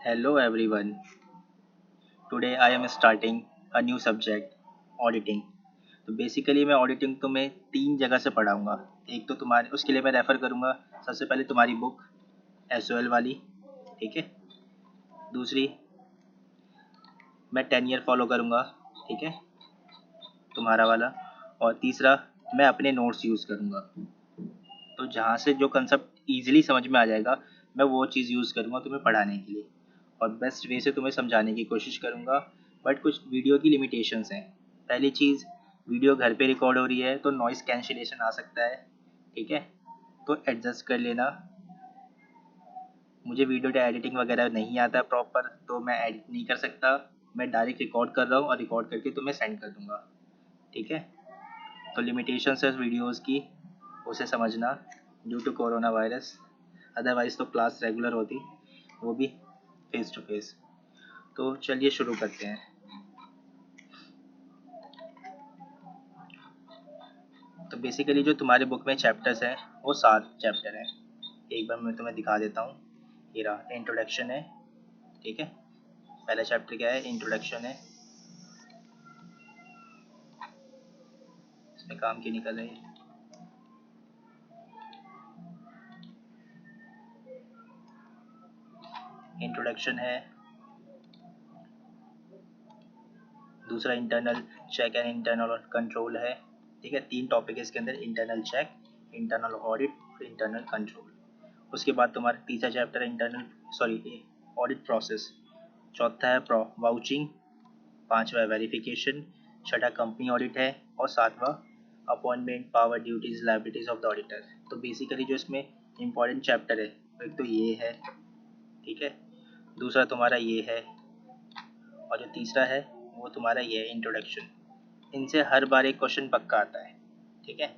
Hello everyone. Today I am starting a new subject, auditing. तो basically मैं auditing तुम्हें तीन जगह से पढ़ाऊंगा। एक तो तुम्हारे उसके लिए मैं रेफ़र करूंगा सबसे पहले तुम्हारी बुक एसओएल वाली, ठीक है। दूसरी मैं 10 ईयर फॉलो करूंगा, ठीक है, तुम्हारा वाला। और तीसरा मैं अपने नोट्स यूज़ करूंगा। तो जहाँ से जो कंसेप्ट ईजिली समझ में आ जाएगा मैं वो चीज़ यूज़ करूंगा तुम्हें पढ़ाने के लिए और बेस्ट वे से तुम्हें समझाने की कोशिश करूंगा। बट कुछ वीडियो की लिमिटेशंस हैं। पहली चीज़, वीडियो घर पे रिकॉर्ड हो रही है तो नॉइस कैंसिलेशन आ सकता है, ठीक है, तो एडजस्ट कर लेना। मुझे वीडियो एडिटिंग वगैरह नहीं आता प्रॉपर, तो मैं एडिट नहीं कर सकता। मैं डायरेक्ट रिकॉर्ड कर रहा हूँ और रिकॉर्ड करके तुम्हें सेंड कर दूंगा, ठीक है। तो लिमिटेशंस है वीडियोज़ की, उसे समझना due to corona virus. Otherwise तो क्लास रेगुलर होती, वो भी फेस टू फेस। तो चलिए शुरू करते हैं। तो बेसिकली जो तुम्हारे बुक में चैप्टर्स हैं वो 7 चैप्टर हैं। एक बार मैं तुम्हें दिखा देता हूँ। ये रहा, इंट्रोडक्शन है, ठीक है। पहला चैप्टर क्या है, इंट्रोडक्शन है। इसमें काम की निकल रही है। इंट्रोडक्शन है। दूसरा internal check and internal control है, ठीक है। 3 टॉपिक है इसके अंदर, इंटरनल चेक, इंटरनल ऑडिट और इंटरनल कंट्रोल। उसके बाद तुम्हारा तीसरा चैप्टर है ऑडिट प्रोसेस। चौथा है वाउचिंग। पांचवा वेरिफिकेशन। छठा कंपनी ऑडिट है और सातवां appointment, power, duties, liabilities of the auditor. तो बेसिकली जो इसमें इंपॉर्टेंट चैप्टर है एक तो ये है, ठीक है। दूसरा तुम्हारा ये है और जो तीसरा है वो तुम्हारा ये है, इंट्रोडक्शन। इनसे हर बार एक क्वेश्चन पक्का आता है, ठीक है।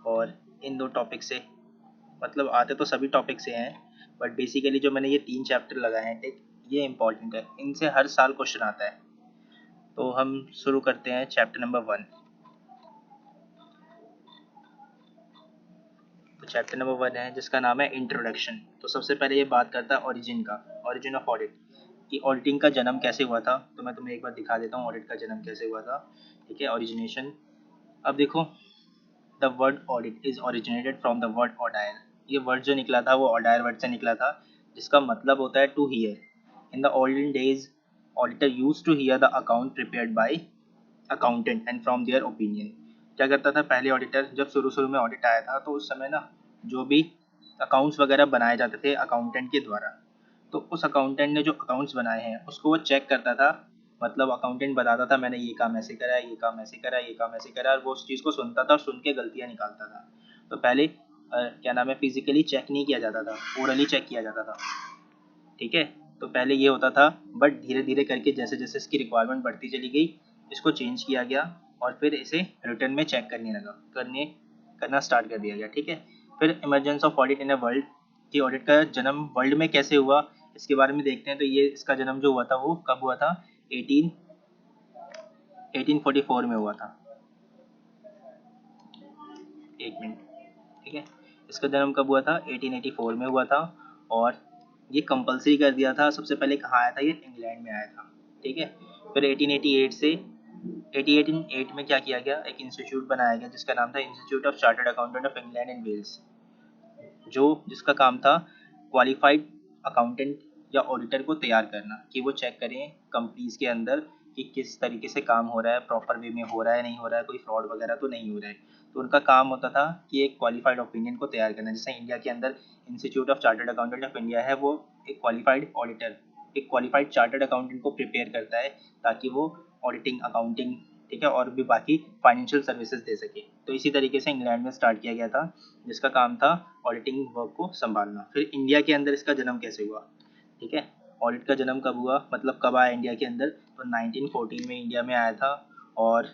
और इन दो टॉपिक से, मतलब आते तो सभी टॉपिक से हैं, बट बेसिकली जो मैंने ये 3 चैप्टर लगाए हैं, ठीक, ये इंपॉर्टेंट है, इनसे हर साल क्वेश्चन आता है। तो हम शुरू करते हैं चैप्टर नंबर 1। तो चैप्टर नंबर 1 है जिसका नाम है इंट्रोडक्शन। तो सबसे पहले ये बात करता है ओरिजिन का, ओरिजिन ऑफ ऑडिट, कि ऑडिटिंग का जन्म कैसे हुआ था। तो मैं तुम्हें एक बार दिखा देता हूँ ऑडिट का जन्म कैसे हुआ था, ठीक है, ओरिजिनेशन। अब देखो, the word audit is originated from the word audire. ये वर्ड जो निकला था वो ऑडायर वर्ड से निकला था, जिसका मतलब होता है to hear. In the olden days auditor used to hear the account prepared by accountant and from there opinion. क्या करता था पहले ऑडिटर, जब शुरू शुरू में ऑडिट आया था तो उस समय ना जो भी अकाउंट्स वगैरह बनाए जाते थे अकाउंटेंट के द्वारा, तो उस अकाउंटेंट ने जो अकाउंट्स बनाए हैं उसको वो चेक करता था। मतलब अकाउंटेंट बताता था मैंने ये काम ऐसे करा है, ये काम ऐसे करा है, ये काम ऐसे करा है, और वो उस चीज़ को सुनता था और सुन के गलतियाँ निकालता था। तो पहले क्या नाम है, फिजिकली चेक नहीं किया जाता था, ओरली चेक किया जाता था, ठीक है। तो पहले ये होता था, बट धीरे धीरे करके जैसे जैसे इसकी रिक्वायरमेंट बढ़ती चली गई इसको चेंज किया गया और फिर इसे रिटर्न में चेक करना स्टार्ट कर दिया गया, ठीक है। फिर emergence of audit in a world, कि ऑडिट का जन्म वर्ल्ड में कैसे हुआ इसके बारे में देखते हैं। तो ये इसका जन्म जो हुआ था वो कब हुआ था, 1844 में हुआ था। एक मिनट, ठीक है। इसका जन्म कब हुआ था, 1884 में हुआ था। और ये कंपलसरी कर दिया था। सबसे पहले कहाँ आया था, ये इंग्लैंड में आया था, ठीक है। फिर 1888 से 1888 में क्या किया गया, एक इंस्टीट्यूट बनाया गया जिसका नाम था institute of chartered accountant of England and Wales, जो जिसका काम था क्वालिफाइड अकाउंटेंट या ऑडिटर को तैयार करना, कि वो चेक करें कंपनीज के अंदर कि किस तरीके से काम हो रहा है, प्रॉपर वे में हो रहा है नहीं हो रहा है, कोई फ्रॉड वगैरह तो नहीं हो रहा है। तो उनका काम होता था कि एक क्वालिफाइड ओपिनियन को तैयार करना। जैसे इंडिया के अंदर institute of chartered accountant of India है, वो एक क्वालिफाइड ऑडिटर, एक क्वालिफाइड चार्टर्ड अकाउंटेंट को प्रिपेयर करता है ताकि वो ऑडिटिंग, अकाउंटिंग, ठीक है, और भी बाकी फाइनेंशियल सर्विसेज दे सके। तो इसी तरीके से इंग्लैंड में स्टार्ट किया गया था, जिसका काम था ऑडिटिंग वर्क को संभालना। फिर इंडिया के अंदर इसका जन्म कैसे हुआ, ठीक है, ऑडिट का जन्म कब हुआ, मतलब कब आया इंडिया के अंदर, तो 1914 में इंडिया में आया था। और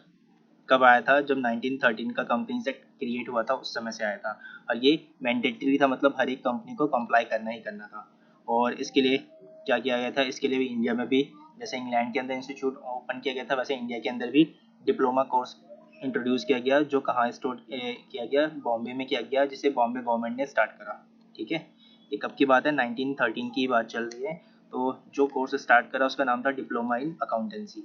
कब आया था, जब 1913 का कंपनीज एक्ट क्रिएट हुआ था उस समय से आया था। और ये मैंडेटरी था, मतलब हर एक कंपनी को कंप्लाई करना ही करना था। और इसके लिए क्या किया गया था, इसके लिए भी इंडिया में भी जैसे इंग्लैंड के अंदर इंस्टीट्यूट ओपन किया गया था, वैसे इंडिया के अंदर भी डिप्लोमा कोर्स इंट्रोड्यूस किया गया, जो कहाँ किया गया, बॉम्बे में किया गया, जिसे बॉम्बे गवर्नमेंट ने स्टार्ट करा, ठीक है। ये कब की बात है, 1913 की बात चल रही है। तो जो कोर्स स्टार्ट करा उसका नाम था डिप्लोमा इन अकाउंटेंसी।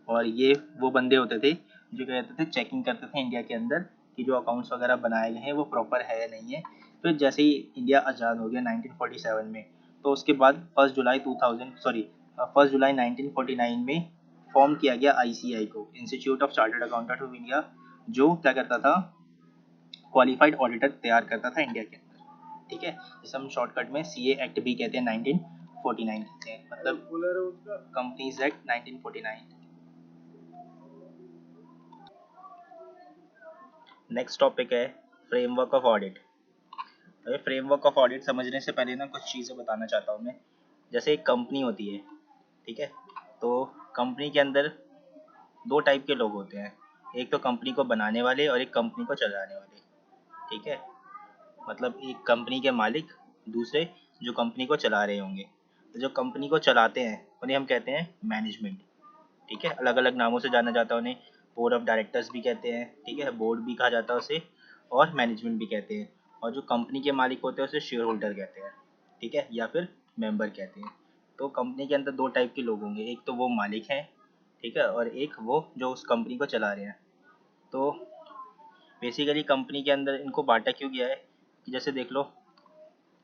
और ये वो बंदे होते थे जो कहते थे चेकिंग करते थे इंडिया के अंदर कि जो अकाउंट्स वगैरह बनाए गए हैं वो प्रॉपर है या नहीं है। फिर जैसे ही इंडिया आज़ाद हो गया 1947 में, तो उसके बाद 1 जुलाई 1949 में फॉर्म किया गया आईसीआई को, institute of chartered accountant of India, जो क्या करता था, क्वालिफाइड ऑडिटर तैयार करता था इंडिया के अंदर। ठीक है, जिसे हम शॉर्टकट में सीए एक्ट भी कहते हैं, 1949 कहते हैं, मतलब कंपनीज एक्ट 1949। नेक्स्ट टॉपिक है फ्रेमवर्क ऑफ ऑडिट। अरे फ्रेमवर्क ऑफ ऑडिट समझने से पहले ना कुछ चीज़ें बताना चाहता हूँ मैं। जैसे एक कंपनी होती है, ठीक है, तो कंपनी के अंदर दो टाइप के लोग होते हैं, एक तो कंपनी को बनाने वाले और एक कंपनी को चलाने वाले। ठीक है, मतलब एक कंपनी के मालिक, दूसरे जो कंपनी को चला रहे होंगे। तो जो कंपनी को चलाते हैं उन्हें हम कहते हैं मैनेजमेंट। ठीक है, अलग अलग नामों से जाना जाता है उन्हें, बोर्ड ऑफ डायरेक्टर्स भी कहते हैं, ठीक है, बोर्ड भी कहा जाता है उसे, और मैनेजमेंट भी कहते हैं। और जो कंपनी के मालिक होते हैं उसे शेयर होल्डर कहते हैं, ठीक है, या फिर मेंबर कहते हैं। तो कंपनी के अंदर दो टाइप के लोग होंगे, एक तो वो मालिक हैं, ठीक है, और एक वो जो उस कंपनी को चला रहे हैं। तो बेसिकली कंपनी के अंदर इनको बांटा क्यों गया है कि जैसे देख लो,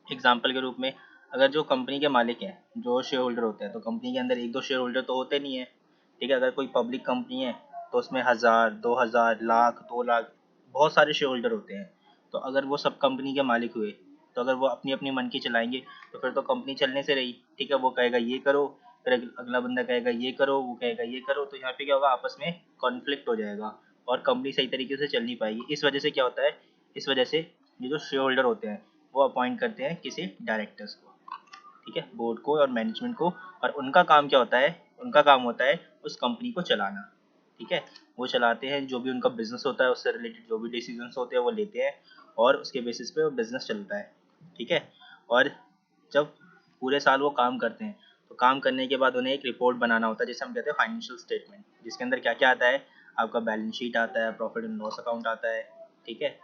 एग्जाम्पल के रूप में, अगर जो कंपनी के मालिक हैं, जो शेयर होल्डर होते हैं, तो कंपनी के अंदर एक दो शेयर होल्डर तो होते नहीं है। ठीक है, अगर कोई पब्लिक कंपनी है तो उसमें 1000, 2000, लाख, 2 लाख, बहुत सारे शेयर होल्डर होते हैं। तो अगर वो सब कंपनी के मालिक हुए, तो अगर वो अपनी अपनी मन की चलाएंगे तो फिर तो कंपनी चलने से रही। ठीक है, वो कहेगा ये करो, फिर अगला बंदा कहेगा ये करो, वो कहेगा ये करो, तो यहाँ पे क्या होगा, आपस में कॉन्फ्लिक्ट हो जाएगा और कंपनी सही तरीके से चल नहीं पाएगी। इस वजह से क्या होता है, इस वजह से ये जो शेयर होल्डर होते हैं वो अपॉइंट करते हैं किसी डायरेक्टर्स को, ठीक है, बोर्ड को और मैनेजमेंट को, और उनका काम क्या होता है, उनका काम होता है उस कंपनी को चलाना। ठीक है, वो चलाते हैं, जो भी उनका बिजनेस होता है उससे रिलेटेड जो भी डिसीजंस होते हैं वो लेते हैं, और उसके बेसिस पे वो बिजनेस चलता है। ठीक है, और जब पूरे साल वो काम करते हैं तो काम करने के बाद उन्हें एक रिपोर्ट बनाना होता है जिसे हम कहते हैं फाइनेंशियल स्टेटमेंट, जिसके अंदर क्या क्या आता है, आपका बैलेंस शीट आता है, प्रॉफिट एंड लॉस अकाउंट आता है, ठीक है,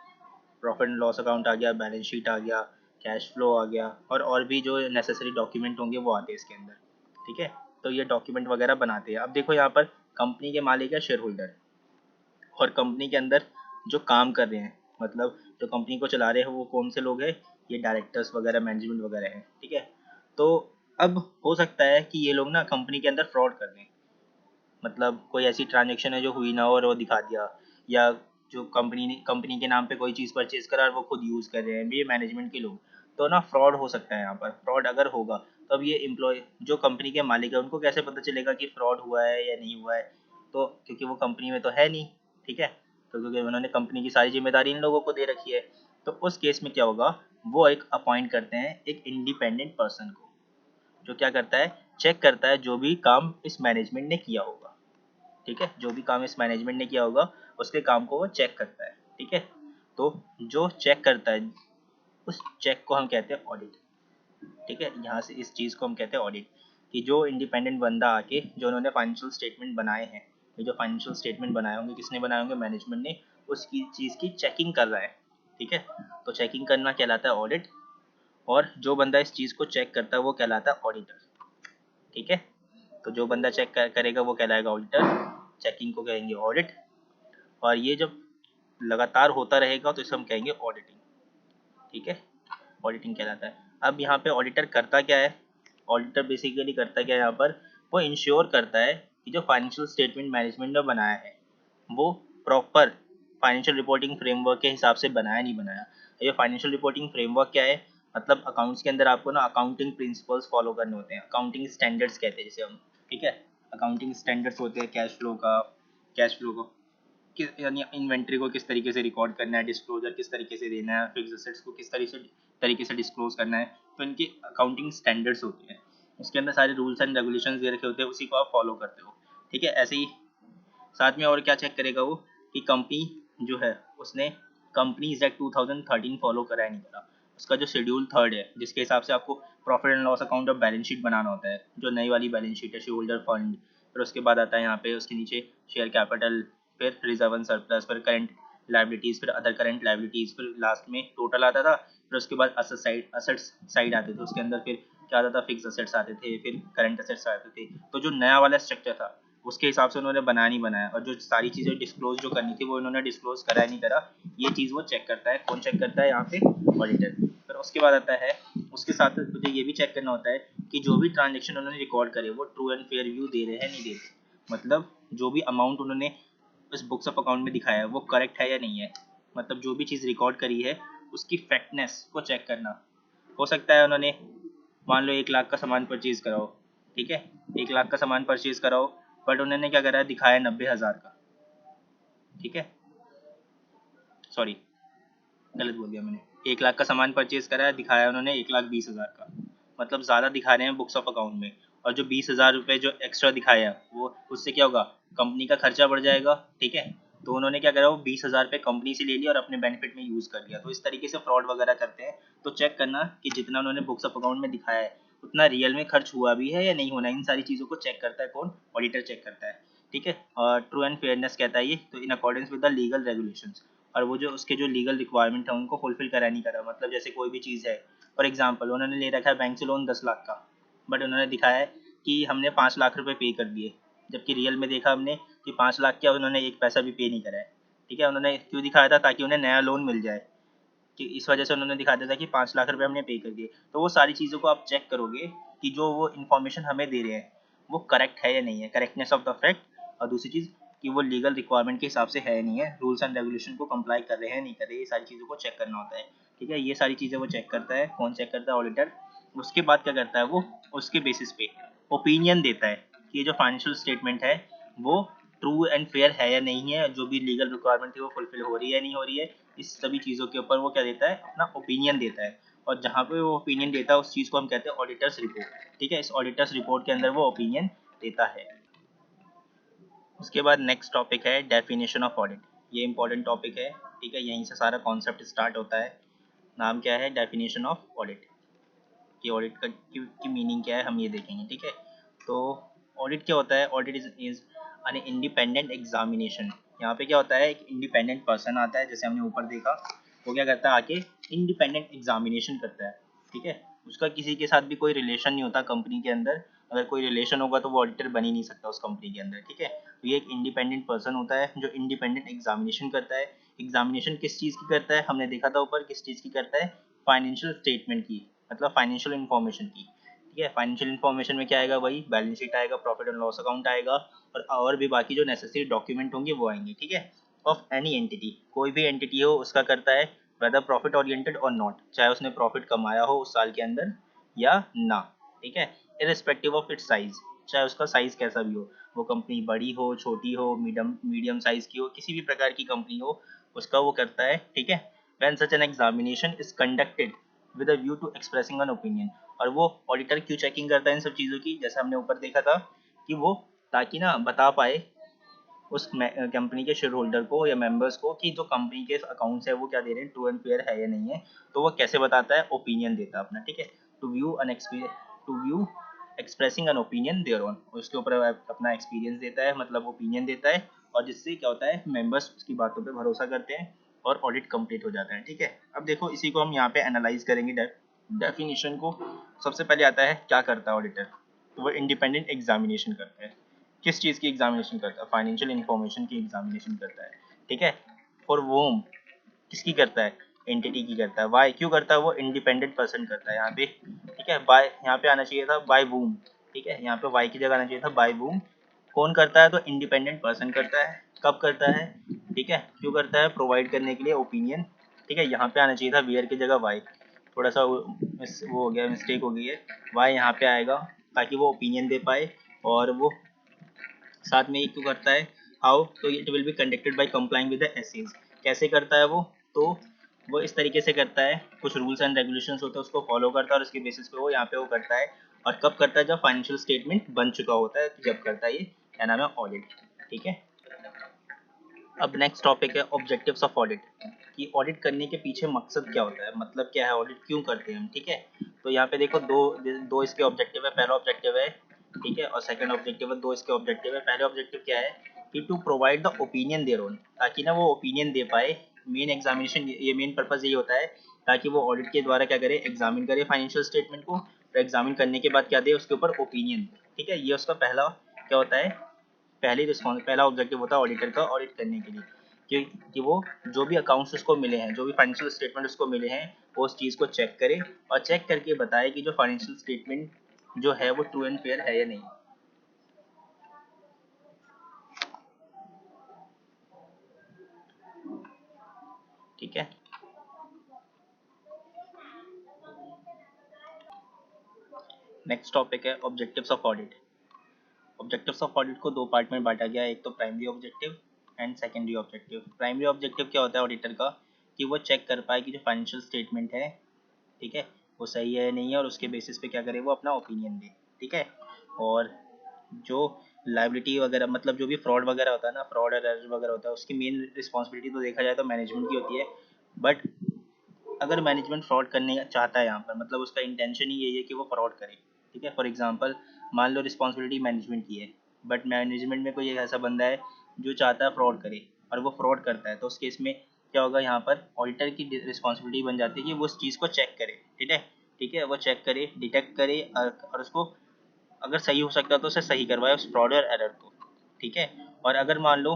प्रॉफिट एंड लॉस अकाउंट आ गया, बैलेंस शीट आ गया, कैश फ्लो आ गया, और भी जो नेसेसरी डॉक्यूमेंट होंगे वो आते हैं इसके अंदर। ठीक है, तो ये डॉक्यूमेंट वगैरह बनाते हैं। अब देखो यहाँ पर कंपनी के मालिक है शेयर होल्डर, और कंपनी के अंदर जो काम कर रहे हैं, मतलब जो कंपनी को चला रहे हैं, वो कौन से लोग हैं, ये डायरेक्टर्स वगैरह, मैनेजमेंट वगैरह हैं। ठीक है, तो अब हो सकता है कि ये लोग ना कंपनी के अंदर फ्रॉड कर दें, मतलब कोई ऐसी ट्रांजेक्शन है जो हुई ना हो और वो दिखा दिया, या जो कंपनी के नाम पे कोई चीज़ परचेज करा और वो खुद यूज़ कर रहे हैं, ये मैनेजमेंट के लोग, तो ना फ्रॉड हो सकता है। यहाँ पर फ्रॉड अगर होगा तो अब ये एम्प्लॉय जो कंपनी के मालिक है उनको कैसे पता चलेगा कि फ्रॉड हुआ है या नहीं हुआ है, तो क्योंकि वो कंपनी में तो है नहीं। ठीक है, तो क्योंकि उन्होंने कंपनी की सारी जिम्मेदारी इन लोगों को दे रखी है, तो उस केस में क्या होगा, वो एक अपॉइंट करते हैं एक इंडिपेंडेंट पर्सन को, जो क्या करता है, चेक करता है जो भी काम इस मैनेजमेंट ने किया होगा। ठीक है, जो भी काम इस मैनेजमेंट ने किया होगा उसके काम को वो चेक करता है। ठीक है, तो जो चेक करता है उस चेक को हम कहते हैं ऑडिट। ठीक है, यहाँ से इस चीज़ को हम कहते हैं ऑडिट, कि जो इंडिपेंडेंट बंदा आके जो उन्होंने फाइनेंशियल स्टेटमेंट बनाए हैं, ये जो फाइनेंशियल स्टेटमेंट बनाए होंगे किसने बनाए होंगे, मैनेजमेंट ने, उसकी चीज़ की चेकिंग कर रहा है। ठीक है, तो चेकिंग करना कहलाता है ऑडिट, और जो बंदा इस चीज़ को चेक करता है वो कहलाता है ऑडिटर। ठीक है, तो जो बंदा चेक करेगा वो कहलाएगा ऑडिटर, चेकिंग को कहेंगे ऑडिट, और ये जब लगातार होता रहेगा तो इसे हम कहेंगे ऑडिटिंग। ठीक है, ऑडिटिंग कहलाता है। अब यहाँ पे ऑडिटर करता क्या है, ऑडिटर बेसिकली करता क्या है यहाँ पर, वो इंश्योर करता है कि जो फाइनेंशियल स्टेटमेंट मैनेजमेंट ने बनाया है वो प्रॉपर फाइनेंशियल रिपोर्टिंग फ्रेमवर्क के हिसाब से बनाया नहीं बनाया। ये फाइनेंशियल रिपोर्टिंग फ्रेमवर्क क्या है, मतलब अकाउंट्स के अंदर आपको ना अकाउंटिंग प्रिंसिपल्स फॉलो करने होते हैं, अकाउंटिंग स्टैंडर्ड्स कहते हैं जिसे हम। ठीक है, अकाउंटिंग स्टैंडर्ड्स होते हैं कैश फ्लो को यानी इन्वेंट्री को किस तरीके से रिकॉर्ड करना है, डिस्क्लोजर किस तरीके से देना है, फिक्स एसेट्स को किस तरीके से डिस्क्लोज करना है, तो इनकी अकाउंटिंग स्टैंडर्ड्स होती हैं। उसके अंदर सारे रूल्स एंड रेगुलेशंस दे रखे होते हैं, उसी को आप फॉलो करते हो। ठीक है, ऐसे ही साथ में और क्या चेक करेगा वो, कि कंपनी जो है उसने कंपनीज एक्ट 2013 फॉलो करा है नहीं करा, उसका जो शेड्यूल 3 है जिसके हिसाब से आपको प्रॉफिट एंड लॉस अकाउंट और बैलेंस शीट बनाना होता है, जो नई वाली बैलेंस शीट है, शेयर होल्डर फंड, फिर उसके बाद आता है यहाँ पे उसके नीचे शेयर कैपिटल, फिर रिजर्व एंड सरप्लस, फिर करंट लाइबिलिटीज, फिर अदर करंट लाइबिलिटीज, फिर लास्ट में टोटल आता था, फिर उसके बाद असेट्स साइड आते थे, उसके अंदर फिर क्या आता था, फिक्स असेट्स आते थे, फिर करंट असेट्स आते थे। तो जो नया वाला स्ट्रक्चर था उसके हिसाब से उन्होंने बनाया नहीं बनाया, और जो सारी चीज़ें डिस्क्लोज जो करनी थी वो उन्होंने डिस्क्लोज करा नहीं करा, ये चीज़ वो चेक करता है। कौन चेक करता है यहाँ पे? ऑडिटर। फिर उसके बाद आता है, उसके साथ मुझे ये भी चेक करना होता है कि जो भी ट्रांजेक्शन उन्होंने रिकॉर्ड करे वो ट्रू एंड फेयर व्यू दे रहे हैं नहीं दे रहे, मतलब जो भी अमाउंट उन्होंने इस बुक्स ऑफ अकाउंट में दिखाया है वो करेक्ट है या नहीं है, मतलब जो भी चीज़ रिकॉर्ड करी है उसकी फैक्टनेस को चेक करना। हो सकता है उन्होंने मान लो 1 लाख का सामान परचेज कराओ, ठीक है, 1 लाख का सामान परचेज कराओ, बट उन्होंने क्या करा, दिखाया 90,000 का, ठीक है, सॉरी गलत बोल दिया मैंने, 1 लाख का सामान परचेज करा है, दिखाया उन्होंने 1,20,000 का, मतलब ज़्यादा दिखा रहे हैं बुक्स ऑफ अकाउंट में। और जो 20,000 रुपये जो एक्स्ट्रा दिखाया वो उससे क्या होगा, कंपनी का खर्चा बढ़ जाएगा, ठीक है। तो उन्होंने क्या करा, वो 20,000 रुपये कंपनी से ले लिया और अपने बेनिफिट में यूज़ कर लिया। तो इस तरीके से फ्रॉड वगैरह करते हैं। तो चेक करना कि जितना उन्होंने बुक्स ऑफ अकाउंट में दिखाया है उतना रियल में खर्च हुआ भी है या नहीं होना, इन सारी चीज़ों को चेक करता है कौन? ऑडिटर चेक करता है, ठीक है। और ट्रू एंड फेयरनेस कहता है ये, तो in accordance with the legal regulations, और वो जो उसके जो लीगल रिक्वायरमेंट है उनको फुलफिल करा नहीं करा, मतलब जैसे कोई भी चीज़ है, फॉर एग्जांपल उन्होंने ले रखा है बैंक से लोन 10 लाख का, बट उन्होंने दिखाया है कि हमने 5 लाख रुपए पे कर दिए, जबकि रियल में देखा हमने कि 5 लाख क्या उन्होंने एक पैसा भी पे नहीं करा है, ठीक है। उन्होंने क्यों दिखाया था? ताकि उन्हें नया लोन मिल जाए, कि इस वजह से उन्होंने दिखा दिया था कि 5 लाख रुपए हमने पे कर दिए। तो वो सारी चीज़ों को आप चेक करोगे कि जो वो इन्फॉर्मेशन हमें दे रहे हैं वो करेक्ट है या नहीं है, करेक्टनेस ऑफ द फैक्ट, और दूसरी चीज़ कि वो लीगल रिक्वायरमेंट के हिसाब से है या नहीं है, रूल्स एंड रेगुलेशन को कंप्लाई कर रहे हैं नहीं कर रहे, ये सारी चीज़ों को चेक करना होता है, ठीक है। ये सारी चीज़ें वो चेक करता है। कौन चेक करता है? ऑडिटर। उसके बाद क्या करता है वो? उसके बेसिस पे ओपिनियन देता है कि ये जो फाइनेंशियल स्टेटमेंट है वो ट्रू एंड फेयर है या नहीं है, जो भी लीगल रिक्वायरमेंट थी वो फुलफिल हो रही है या नहीं हो रही है, इस सभी चीज़ों के ऊपर वो क्या देता है? अपना ओपिनियन देता है। और जहाँ पे वो ओपिनियन देता है उस चीज़ को हम कहते हैं ऑडिटर्स रिपोर्ट, ठीक है। इस ऑडिटर्स रिपोर्ट के अंदर वो ओपिनियन देता है। उसके बाद नेक्स्ट टॉपिक है डेफिनेशन ऑफ ऑडिट। ये इंपॉर्टेंट टॉपिक है, ठीक है, यहीं से सारा कॉन्सेप्ट स्टार्ट होता है। नाम क्या है? Definition of audit. कि ऑडिट की मीनिंग क्या है हम ये देखेंगे, ठीक है। तो ऑडिट क्या होता है? Audit is an independent examination. यहाँ पे क्या होता है? एक इंडिपेंडेंट पर्सन आता है, जैसे हमने ऊपर देखा, वो क्या करता है? आके इंडिपेंडेंट एग्जामिनेशन करता है, ठीक है। उसका किसी के साथ भी कोई रिलेशन नहीं होता कंपनी के अंदर। अगर कोई रिलेशन होगा तो वो ऑडिटर बन ही नहीं सकता उस कंपनी के अंदर, ठीक है। तो ये एक इंडिपेंडेंट पर्सन होता है जो इंडिपेंडेंट एग्जामिनेशन करता है। एग्जामिनेशन किस चीज़ की करता है? हमने देखा था ऊपर, किस चीज़ की करता है? फाइनेंशियल स्टेटमेंट की, मतलब फाइनेंशियल इन्फॉर्मेशन की, ठीक है। फाइनेंशियल इन्फॉर्मेशन में क्या आएगा? वही बैलेंस शीट आएगा, प्रॉफिट एंड लॉस अकाउंट आएगा, और भी बाकी जो नेसेसरी डॉक्यूमेंट होंगे वो आएंगे, ठीक है। ऑफ एनी एंटिटी, कोई भी एंटिटी हो उसका करता है, वेदर प्रॉफिट ओरिएंटेड और नॉट, चाहे उसने प्रॉफिट कमाया हो उस साल के अंदर या ना, ठीक है। इररिस्पेक्टिव ऑफ इट्स साइज, चाहे उसका साइज कैसा भी हो, वो कंपनी बड़ी हो, छोटी हो, मीडियम साइज की हो, किसी भी प्रकार की कंपनी हो, उसका वो करता है, ठीक है। When such an examination is conducted with a view to expressing an opinion, और वो ऑडिटर क्यों चेकिंग करता है इन सब चीज़ों की? जैसे हमने ऊपर देखा था कि वो ताकि ना बता पाए उस कंपनी के शेयर होल्डर को या मेंबर्स को कि जो कंपनी के अकाउंट्स है वो क्या दे रहे हैं, ट्रू एंड फेयर है या नहीं है। तो वो कैसे बताता है? ओपिनियन देता है अपना, ठीक है। To view expressing an opinion thereon, उसके ऊपर अपना एक्सपीरियंस देता है, मतलब ओपिनियन देता है। और जिससे क्या होता है? मेंबर्स उसकी बातों पे भरोसा करते हैं और ऑडिट कंप्लीट हो जाता है, ठीक है। अब देखो इसी को हम यहाँ पे एनालाइज करेंगे डेफिनेशन को। सबसे पहले आता है क्या करता है ऑडिटर? तो वो इंडिपेंडेंट एग्जामिनेशन करता है। किस चीज़ की एग्जामिनेशन करता है? फाइनेंशियल इन्फॉर्मेशन की एग्जामिनेशन करता है, ठीक है। फॉर वोम, किसकी करता है? एंटिटी की करता है। वाई, क्यों करता है? वो इंडिपेंडेंट पर्सन करता है यहाँ पे, ठीक है। बाय यहाँ पे आना चाहिए था बाय वूम, ठीक है, यहाँ पे वाई की जगह आना चाहिए था बाय वूम। कौन करता है? तो इंडिपेंडेंट पर्सन करता है। कब करता है? ठीक है, क्यों करता है? प्रोवाइड करने के लिए ओपिनियन, ठीक है। यहाँ पे आना चाहिए था वेयर की जगह वाई, थोड़ा सा वो हो गया, मिस्टेक हो गई है। वाई यहाँ पे आएगा ताकि वो ओपिनियन दे पाए। और वो साथ में ये क्यों करता है? हाउ, तो it will be conducted by complying with the SS. कैसे करता है वो? तो वो इस तरीके से करता है, कुछ रूल्स एंड रेगुलेशंस होते हैं उसको फॉलो करता है, और उसके बेसिस पे वो यहाँ पे वो करता है। और कब करता है? जब फाइनेंशियल स्टेटमेंट बन चुका होता है, जब करता है ये, क्या नाम है? ऑडिट, ठीक है। अब नेक्स्ट टॉपिक है ऑब्जेक्टिव्स ऑफ ऑडिट, कि ऑडिट करने के पीछे मकसद क्या होता है, मतलब क्या है, ऑडिट क्यों करते हैं हम, ठीक है। तो यहाँ पे देखो दो इसके ऑब्जेक्टिव है। पहला ऑब्जेक्टिव है, ठीक है, और सेकंड ऑब्जेक्टिव है। दो इसके ऑब्जेक्टिव है। पहले ऑब्जेक्टिव क्या है? कि to provide the opinion thereon, ताकि ना वो ओपिनियन दे पाए। मेन एग्जामिनेशन, ये मेन पर्पज यही होता है, ताकि वो ऑडिट के द्वारा क्या करे? एग्जामिन करे फाइनेंशियल स्टेटमेंट को, और एग्जामिन करने के बाद क्या दे, उसके ऊपर ओपिनियन दे। ठीक है, ये उसका पहला क्या होता है, पहला ऑब्जेक्टिव होता है ऑडिटर का, ऑडिट करने के लिए कि वो जो भी अकाउंट्स उसको मिले हैं, जो भी फाइनेंशियल स्टेटमेंट उसको मिले हैं, वो उस चीज़ को चेक करे और चेक करके बताए कि जो फाइनेंशियल स्टेटमेंट जो है वो ट्रू एंड फेयर है या नहीं। ठीक है, नेक्स्ट टॉपिक है objectives of audit. Objectives of audit को दो पार्ट में बांटा गया है, एक तो primary objective and secondary objective. Primary objective क्या होता है ऑडिटर का, कि वो चेक कर पाए कि जो फाइनेंशियल स्टेटमेंट है, ठीक है, वो सही है या नहीं है, और उसके बेसिस पे क्या करे, वो अपना ओपिनियन दे। ठीक है, और जो लाइबिलिटी वगैरह, मतलब जो भी फ्रॉड वगैरह होता है ना, फ्रॉड और एरर वगैरह होता है, उसकी मेन रिस्पॉन्सिबिलिटी तो देखा जाए तो मैनेजमेंट की होती है। बट अगर मैनेजमेंट फ्रॉड करने चाहता है यहाँ पर, मतलब उसका इंटेंशन ही यही है कि वो फ्रॉड करे। ठीक है, फॉर एग्जांपल मान लो रिस्पॉन्सिबिलिटी मैनेजमेंट की है, बट मैनेजमेंट में कोई एक ऐसा बंदा है जो चाहता है फ्रॉड करे और वो फ्रॉड करता है, तो उस केस में क्या होगा, यहाँ पर ऑडिटर की रिस्पॉन्सिबिलिटी बन जाती है कि वो उस चीज़ को चेक करे। ठीक है, ठीक है, वो चेक करे, डिटेक्ट करे और उसको अगर सही हो सकता है तो उसे सही करवाए उस फ्रॉड और एरर को। ठीक है, और अगर मान लो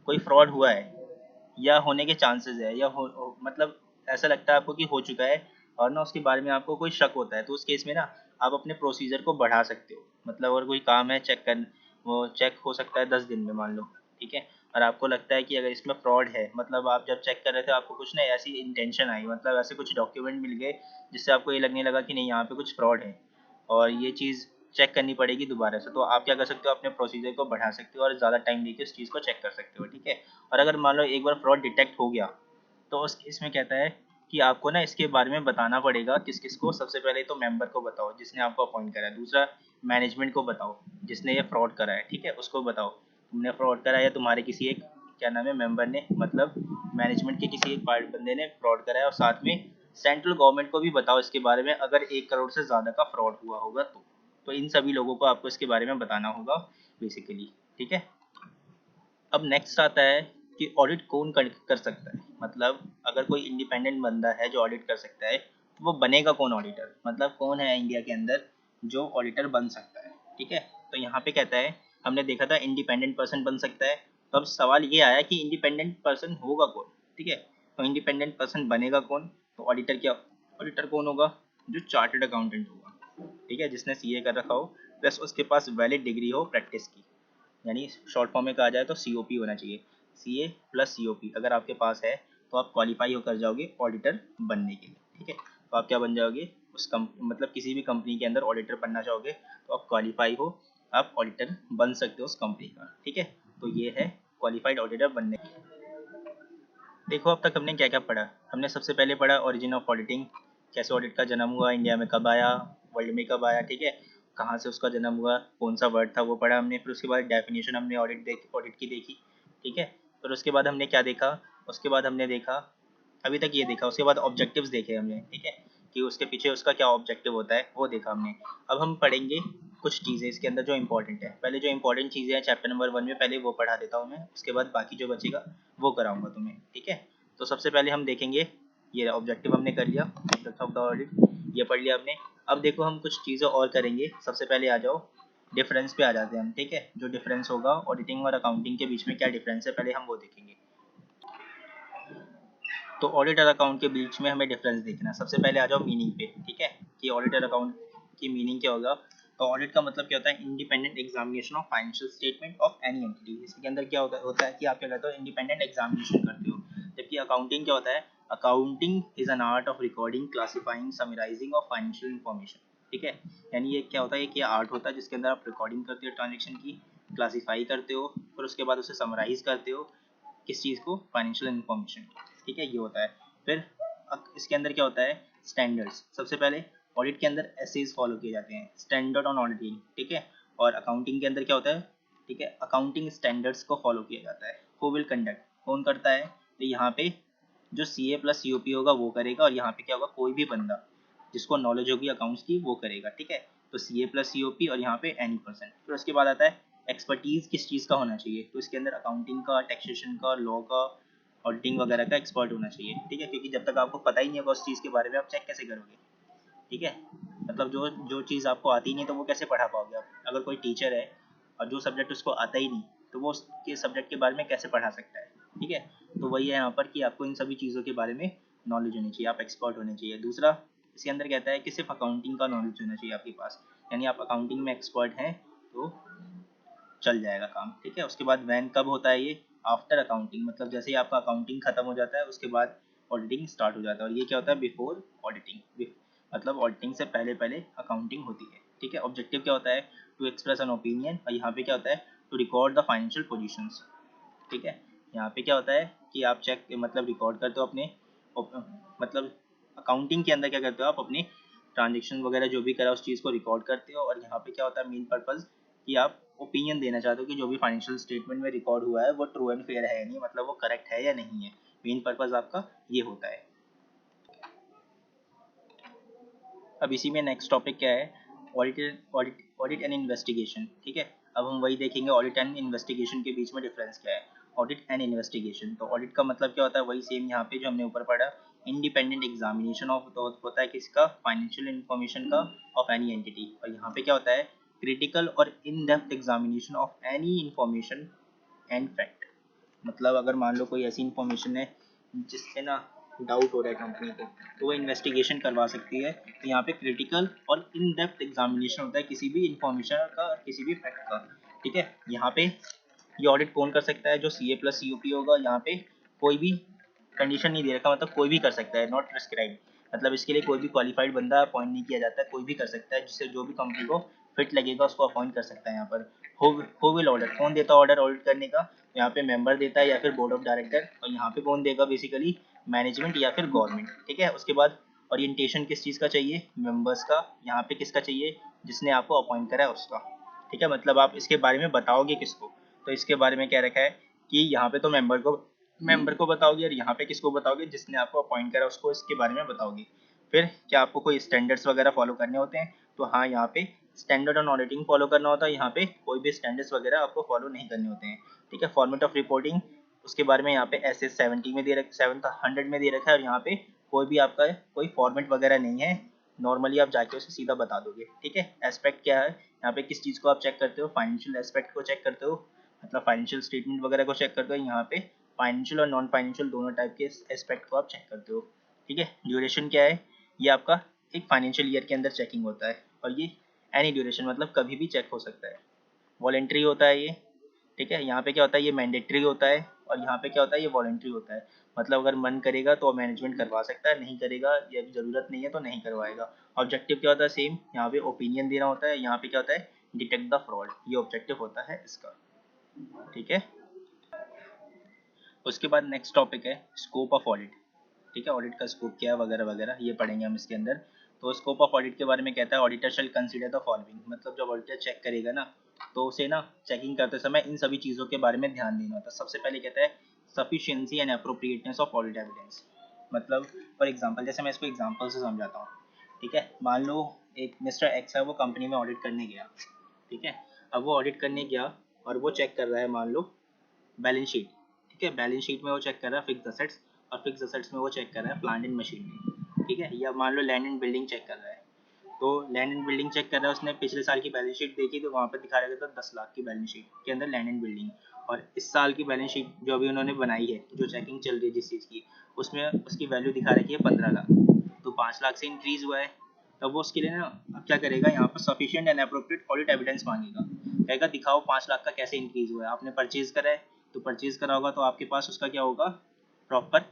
कोई फ्रॉड हुआ है या होने के चांसेस है या मतलब ऐसा लगता है आपको कि हो चुका है और ना उसके बारे में आपको कोई शक होता है, तो उस केस में ना आप अपने प्रोसीजर को बढ़ा सकते हो। मतलब अगर कोई काम है चेक कर, वो चेक हो सकता है 10 दिन में मान लो। ठीक है, और आपको लगता है कि अगर इसमें फ्रॉड है, मतलब आप जब चेक कर रहे थे आपको कुछ ना ऐसी इंटेंशन आई, मतलब ऐसे कुछ डॉक्यूमेंट मिल गए जिससे आपको ये लगने लगा कि नहीं यहाँ पे कुछ फ्रॉड है और ये चीज़ चेक करनी पड़ेगी दोबारा से, तो आप क्या कर सकते हो, अपने प्रोसीजर को बढ़ा सकते हो और ज़्यादा टाइम लेके उस चीज़ को चेक कर सकते हो। ठीक है, और अगर मान लो एक बार फ्रॉड डिटेक्ट हो गया, तो उस इसमें कहता है कि आपको ना इसके बारे में बताना पड़ेगा किस किस को। सबसे पहले तो मेंबर को बताओ जिसने आपको अपॉइंट करा है, दूसरा मैनेजमेंट को बताओ जिसने ये फ्रॉड करा है। ठीक है, उसको बताओ तुमने फ्रॉड करा है या तुम्हारे किसी एक क्या नाम है मेंबर ने, मतलब मैनेजमेंट के किसी एक पार्ट बंदे ने फ्रॉड करा है, और साथ में सेंट्रल गवर्नमेंट को भी बताओ इसके बारे में, अगर 1 करोड़ से ज़्यादा का फ्रॉड हुआ होगा तो इन सभी लोगों को आपको इसके बारे में बताना होगा बेसिकली। ठीक है, अब नेक्स्ट आता है कि ऑडिट कौन कर सकता है, मतलब अगर कोई इंडिपेंडेंट बंदा है जो ऑडिट कर सकता है, तो वो बनेगा कौन ऑडिटर, मतलब कौन है इंडिया के अंदर जो ऑडिटर बन सकता है। ठीक है, तो यहाँ पे कहता है, हमने देखा था इंडिपेंडेंट पर्सन बन सकता है, तो अब सवाल ये आया कि इंडिपेंडेंट पर्सन होगा कौन। ठीक है, तो इंडिपेंडेंट पर्सन बनेगा कौन, तो ऑडिटर क्या, ऑडिटर कौन होगा, जो चार्टर्ड अकाउंटेंट होगा। ठीक है, जिसने सीए कर रखा हो प्लस उसके पास वैलिड डिग्री हो प्रैक्टिस की, यानी शॉर्ट फॉर्म में कहा जाए तो सीओपी होना चाहिए। सीए प्लस सीओपी अगर आपके पास है तो आप क्वालिफाई होकर जाओगे ऑडिटर बनने के लिए। ठीक है, तो आप क्या बन जाओगे, उस मतलब किसी भी कंपनी के अंदर ऑडिटर बनना चाहोगे तो आप क्वालिफाई हो, आप ऑडिटर बन सकते हो उस कंपनी का। ठीक है, तो ये है क्वालिफाइड ऑडिटर बनने। देखो अब तक हमने क्या क्या पढ़ा, हमने सबसे पहले पढ़ा ओरिजिन ऑफ ऑडिटिंग, कैसे ऑडिट का जन्म हुआ, इंडिया में कब आया, वर्ल्ड में कब आया। ठीक है, कहाँ से उसका जन्म हुआ, कौन सा वर्ड था वो पढ़ा हमने। फिर उसके बाद डेफिनेशन हमने ऑडिट की देखी। ठीक है, फिर उसके बाद हमने क्या देखा, उसके बाद हमने देखा, अभी तक ये देखा, उसके बाद ऑब्जेक्टिव्स देखे हमने। ठीक है, कि उसके पीछे उसका क्या ऑब्जेक्टिव होता है वो देखा हमने। अब हम पढ़ेंगे कुछ चीज़ें इसके अंदर जो इंपॉर्टेंट है। पहले जो इंपॉर्टेंट चीज़ें हैं चैप्टर नंबर 1 में पहले वो पढ़ा देता हूँ मैं, उसके बाद बाकी जो बचेगा वो कराऊंगा तुम्हें। ठीक है, तो सबसे पहले हम देखेंगे, ये ऑब्जेक्टिव हमने कर लिया, ऑब्जेक्ट ऑफ द ऑडिट ये पढ़ लिया हमने। अब देखो हम कुछ चीज़ें और करेंगे। सबसे पहले आ जाओ डिफरेंस पे आ जाते हैं हम। ठीक है, जो डिफरेंस होगा ऑडिटिंग और अकाउंटिंग के बीच में क्या डिफरेंस है पहले हम वो देखेंगे। तो ऑडिट और अकाउंट के बीच में हमें डिफरेंस देखना है। सबसे पहले आ जाओ मीनिंग पे। ठीक है, कि ऑडिट और अकाउंट की मीनिंग क्या होगा। तो ऑडिट का मतलब क्या होता है, independent examination of financial statement of any entity. इसके अंदर क्या होता है कि आप क्या करते हो, इंडिपेंडेंट एग्जामिनेशन करते हो। जबकि अकाउंटिंग क्या होता है, accounting is an art of recording, classifying, summarising of financial information. ठीक है, यानी ये क्या होता है, कि आर्ट होता है जिसके अंदर आप रिकॉर्डिंग करते हो ट्रांजेक्शन की, क्लासीफाई करते हो, फिर उसके बाद उसे समराइज करते हो किस चीज़ को, फाइनेंशियल इन्फॉर्मेशन। ठीक है, ये होता है। फिर इसके अंदर क्या होता है, स्टैंडर्ड्स। सबसे पहले ऑडिट के अंदर एसेज फॉलो किए जाते हैं, स्टैंडर्ड ऑन ऑडिटिंग। ठीक है, और अकाउंटिंग के अंदर क्या होता है, ठीक है, अकाउंटिंग स्टैंडर्ड्स को फॉलो किया जाता है। हु विल कंडक्ट, कौन करता है, तो यहाँ पे जो सी ए प्लस सी ओ पी होगा वो करेगा, और यहाँ पे क्या होगा, कोई भी बंदा जिसको नॉलेज होगी अकाउंट्स की वो करेगा। ठीक है, तो सी ए प्लस सी ओ पी और यहाँ पे एनी पर्सन। फिर उसके बाद आता है एक्सपर्टीज किस चीज़ का होना चाहिए, तो इसके अंदर अकाउंटिंग का, टैक्सेशन का, लॉ का, ऑडिटिंग वगैरह का एक्सपर्ट होना चाहिए। ठीक है, क्योंकि जब तक आपको पता ही नहीं होगा उस चीज़ के बारे में आप चेक कैसे करोगे। ठीक है, मतलब जो जो चीज़ आपको आती नहीं तो वो कैसे पढ़ा पाओगे आप? अगर कोई टीचर है और जो सब्जेक्ट उसको आता ही नहीं तो वो उसके सब्जेक्ट के बारे में कैसे पढ़ा सकता है? ठीक है, तो वही है यहाँ पर कि आपको इन सभी चीज़ों के बारे में नॉलेज होनी चाहिए, आप एक्सपर्ट होने चाहिए। दूसरा इसके अंदर कहता है कि सिर्फ अकाउंटिंग का नॉलेज होना चाहिए आपके पास, यानी आप अकाउंटिंग में एक्सपर्ट हैं तो चल जाएगा काम। ठीक है, उसके बाद वैन कब होता है? ये आफ्टर अकाउंटिंग, मतलब जैसे ही आपका अकाउंटिंग खत्म हो जाता है उसके बाद ऑडिटिंग स्टार्ट हो जाता है। और ये क्या होता है? बिफोर ऑडिटिंग, मतलब ऑडिटिंग से पहले पहले अकाउंटिंग होती है। ठीक है, ऑब्जेक्टिव क्या होता है? टू एक्सप्रेस एन ओपिनियन, और यहाँ पे क्या होता है? To record the financial positions. ठीक है, यहाँ पे क्या होता है कि आप चेक मतलब रिकॉर्ड करते हो अपने मतलब अकाउंटिंग के अंदर क्या करते हो आप? अपनी ट्रांजेक्शन वगैरह जो भी करा उस चीज़ को रिकॉर्ड करते हो। और यहाँ पे क्या होता है मेन पर्पज़ कि आप ओपिनियन देना चाहते हो कि जो भी फाइनेंशियल स्टेटमेंट में रिकॉर्ड हुआ है वो ट्रू एंड फेयर है या नहीं, मतलब वो करेक्ट है या नहीं है। मेन पर्पज़ आपका ये होता है। अब इसी में नेक्स्ट टॉपिक क्या है? Audit and investigation. ठीक है, अब हम वही देखेंगे ऑडिट एंड इन्वेस्टिगेशन के बीच में डिफरेंस क्या है। ऑडिट एंड इन्वेस्टिगेशन, तो ऑडिट का मतलब क्या होता है? वही सेम यहाँ पे जो हमने ऊपर पढ़ा, इंडिपेंडेंट एग्जामिनेशन ऑफ, तो होता है किसका? फाइनेंशियल इन्फॉर्मेशन का ऑफ एनी एंटिटी। और यहाँ पे क्या होता है? क्रिटिकल और in depth examination of any information and fact. मतलब अगर मान लो कोई ऐसी इंफॉर्मेशन है जिससे ना डाउट हो रहा है कंपनी को, तो वो इन्वेस्टिगेशन करवा सकती है। तो यहाँ पे क्रिटिकल और इन डेप्थ एग्जामिनेशन होता है किसी भी इंफॉर्मेशन का और किसी भी फैक्ट का। ठीक है, यहाँ पे ये ऑडिट कौन कर सकता है? जो CA प्लस COP होगा। यहाँ पे कोई भी कंडीशन नहीं दे रखा, मतलब कोई भी कर सकता है, नॉट प्रिस्क्राइब, मतलब इसके लिए कोई भी क्वालिफाइड बंदा अपॉइंट नहीं किया जाता है, कोई भी कर सकता है, जिससे जो भी कंपनी को फिट लगेगा उसको अपॉइंट कर सकता है। यहाँ पर हु विल ऑर्डर, कौन देता है ऑर्डर ऑडिट करने का? यहाँ पे मेंबर देता है या फिर बोर्ड ऑफ डायरेक्टर, और यहाँ पे कौन देगा? बेसिकली मैनेजमेंट या फिर गवर्नमेंट। ठीक है, उसके बाद ओरिएंटेशन किस चीज़ का चाहिए? मेंबर्स का। यहाँ पे किसका चाहिए? जिसने आपको अपॉइंट करा है उसका। ठीक है, मतलब आप इसके बारे में बताओगे किसको? तो इसके बारे में क्या रखा है कि यहाँ पे तो मेंबर को बताओगे, और यहाँ पे किसको बताओगे? जिसने आपको अपॉइंट करा उसको इसके बारे में बताओगे। फिर क्या आपको कोई स्टैंडर्ड्स वगैरह फॉलो करने होते हैं? तो हाँ, यहाँ पे स्टैंडर्ड ऑन ऑडिटिंग फॉलो करना होता है, यहाँ पे कोई भी स्टैंडर्ड्स वगैरह आपको फॉलो नहीं करने होते हैं। ठीक है, फॉर्मेट ऑफ रिपोर्टिंग, उसके बारे में यहाँ पे SS 70 में दे रखा, 700 में दे रखा है, और यहाँ पे कोई भी आपका कोई फॉर्मेट वगैरह नहीं है, नॉर्मली आप जाके उसे सीधा बता दोगे। ठीक है, एस्पेक्ट क्या है? यहाँ पे किस चीज़ को आप चेक करते हो? फाइनेंशियल एस्पेक्ट को चेक करते हो, मतलब फाइनेंशियल स्टेटमेंट वगैरह को चेक करते हो। यहाँ पे फाइनेंशियल और नॉन फाइनेंशियल दोनों टाइप के एस्पेक्ट को आप चेक करते हो। ठीक है, ड्यूरेशन क्या है? ये आपका एक फाइनेंशियल ईयर के अंदर चेकिंग होता है, और ये एनी ड्यूरेशन, मतलब कभी भी चेक हो सकता है। वॉलेंट्री होता है ये। ठीक है, यहाँ पे क्या होता है? ये मैंडेटरी होता है, और यहाँ पे क्या होता है? ये वॉलेंट्री होता है, मतलब अगर मन करेगा तो मैनेजमेंट करवा सकता है, नहीं करेगा या ज़रूरत नहीं है तो नहीं करवाएगा। ऑब्जेक्टिव क्या होता है? सेम, यहाँ पे ओपिनियन देना होता है। यहाँ पे क्या होता है? डिटेक्ट द फ्रॉड, ये ऑब्जेक्टिव होता है इसका। ठीक है, उसके बाद नेक्स्ट टॉपिक है स्कोप ऑफ ऑडिट। ठीक है, ऑडिट का स्कोप क्या है वगैरह वगैरह ये पढ़ेंगे हम इसके अंदर। तो स्कोप ऑफ ऑडिट के बारे में कहता है auditor shall consider the following, मतलब जब ऑडिटर चेक करेगा ना तो उसे ना चेकिंग करते समय इन सभी चीज़ों के बारे में ध्यान देना होता है। सबसे पहले कहता है sufficiency and appropriateness of audit evidence, मतलब फॉर एग्जांपल, जैसे मैं इसको एग्जांपल से समझाता हूँ। ठीक है, मान लो एक मिस्टर एक्स है, वो कंपनी में ऑडिट करने गया। ठीक है, अब वो ऑडिट करने गया और वो चेक कर रहा है मान लो बैलेंस शीट। ठीक है, बैलेंस शीट में वो चेक कर रहा है फिक्स असेट्स, और फिक्स असेट्स में वो चेक कर रहा है प्लांट एंड मशीनरी। ठीक है, या मान लो लैंड एंड बिल्डिंग चेक कर रहा है, तो लैंड एंड बिल्डिंग चेक कर रहा है, उसने पिछले साल की बैलेंस शीट देखी तो वहाँ पर दिखा रहा था 10 लाख की बैलेंस शीट के अंदर लैंड एंड बिल्डिंग, और इस साल की बैलेंस शीट जो अभी उन्होंने बनाई है, जो चेकिंग चल रही है जिस चीज़ की, उसमें उसकी वैल्यू दिखा रखी है 15 लाख, तो 5 लाख से इंक्रीज हुआ है। तब वो उसके लिए ना अब क्या करेगा? यहाँ पर sufficient and appropriate audit evidence मांगेगा, कहेगा दिखाओ 5 लाख का कैसे इंक्रीज हुआ है। आपने परचेज करा है, तो परचेज करा होगा तो आपके पास उसका क्या होगा? प्रॉपर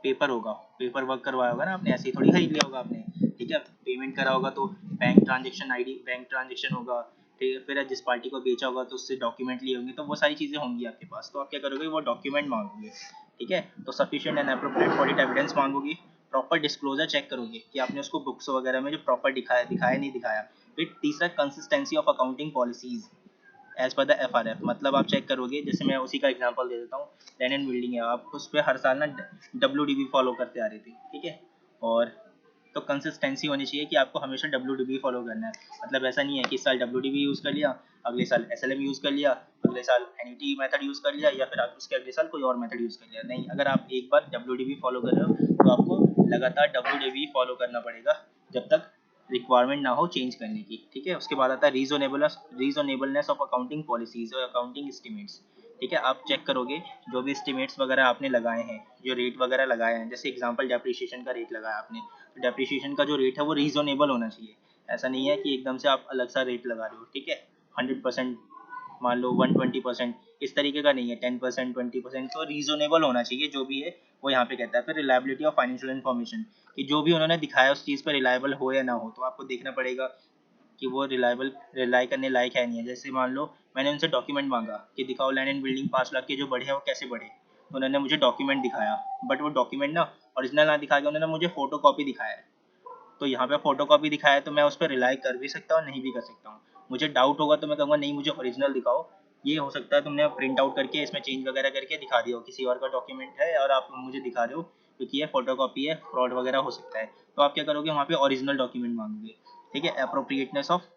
पेपर होगा, पेपर वर्क करवाया होगा ना आपने, ऐसे ही थोड़ी खरीद लिया होगा आपने। ठीक है, पेमेंट करा होगा तो bank transaction ID, bank transaction होगा। ठीक है, फिर जिस पार्टी को बेचा होगा तो उससे डॉक्यूमेंट लिए होंगे, तो वो सारी चीज़ें होंगी आपके पास, तो आप क्या करोगे? वो डॉक्यूमेंट मांगोगे। ठीक है, तो sufficient and appropriate audit evidence मांगोगे। प्रॉपर डिस्क्लोजर चेक करोगे कि आपने उसको बुक्स वगैरह में जो प्रॉपर दिखाया नहीं दिखाया। फिर तीसरा consistency of accounting policies as per the FRF, मतलब आप चेक करोगे, जैसे मैं उसी का एग्जांपल दे देता हूँ, लैंड एंड बिल्डिंग है, आप उस पर हर साल ना WDB फॉलो करते आ रहे थे। ठीक है, और तो कंसिस्टेंसी होनी चाहिए कि आपको हमेशा WDB फॉलो करना है, मतलब ऐसा नहीं है कि इस साल WDB यूज़ कर लिया, अगले साल SLM यूज़ कर लिया, अगले साल NET मेथड यूज़ कर लिया, या फिर आप उसके अगले साल कोई और मेथड यूज़ कर लिया। नहीं, अगर आप एक बार WDB फॉलो कर रहे हो तो आपको लगातार WDB फॉलो करना पड़ेगा, जब तक रिक्वायरमेंट ना हो चेंज करने की, ठीक है। उसके बाद आता है रीजनेबलनेस ऑफ अकाउंटिंग पॉलिसीज और अकाउंटिंग एस्टिमेट्स, ठीक है। आप चेक करोगे जो भी एस्टिमेट्स वगैरह आपने लगाए हैं, जो रेट वगैरह लगाए हैं, जैसे एग्जांपल डेप्रिसिएशन का रेट लगाया आपने, तो डेप्रिसिएशन का जो रेट है वो रीजनेबल होना चाहिए। ऐसा नहीं है कि एकदम से आप अलग सा रेट लगा रहे हो, ठीक है। 100% मान लो 120%, इस तरीके का नहीं है, 10% 20%, तो रीजनेबल होना चाहिए जो भी है वो यहाँ पे कहता है। फिर रिलायबिलिटी ऑफ फाइनेंशियल इन्फॉर्मेशन, कि जो भी उन्होंने दिखाया उस चीज़ पर रिलायबल हो या ना हो, तो आपको देखना पड़ेगा कि वो रिलाई करने लायक है नहीं है। जैसे मान लो मैंने उनसे डॉक्यूमेंट मांगा कि दिखाओ लैंड एंड बिल्डिंग 5 लाख के जो बढ़े हैं वो कैसे बढ़े, तो उन्होंने मुझे डॉक्यूमेंट दिखाया, बट वो डॉक्यूमेंट ना ओरिजिनल ना दिखा के उन्होंने मुझे फोटो कॉपी दिखाया है। तो यहाँ पे फोटो कॉपी दिखाया है तो मैं उस पर रिलाई कर भी सकता हूँ, नहीं भी कर सकता हूँ। मुझे डाउट होगा तो मैं कहूँगा नहीं मुझे ओरिजिनल दिखाओ। ये हो सकता है तुमने प्रिंट आउट करके इसमें चेंज वगैरह करके दिखा दिया हो, किसी और का डॉक्यूमेंट है और आप मुझे दिखा रहे हो, क्योंकि ये फोटो कॉपी है, फ्रॉड वगैरह हो सकता है। तो आप क्या करोगे, वहाँ पे ओरिजिनल डॉक्यूमेंट मांगोगे, ठीक है। अप्रोप्रिएटनेस ऑफ,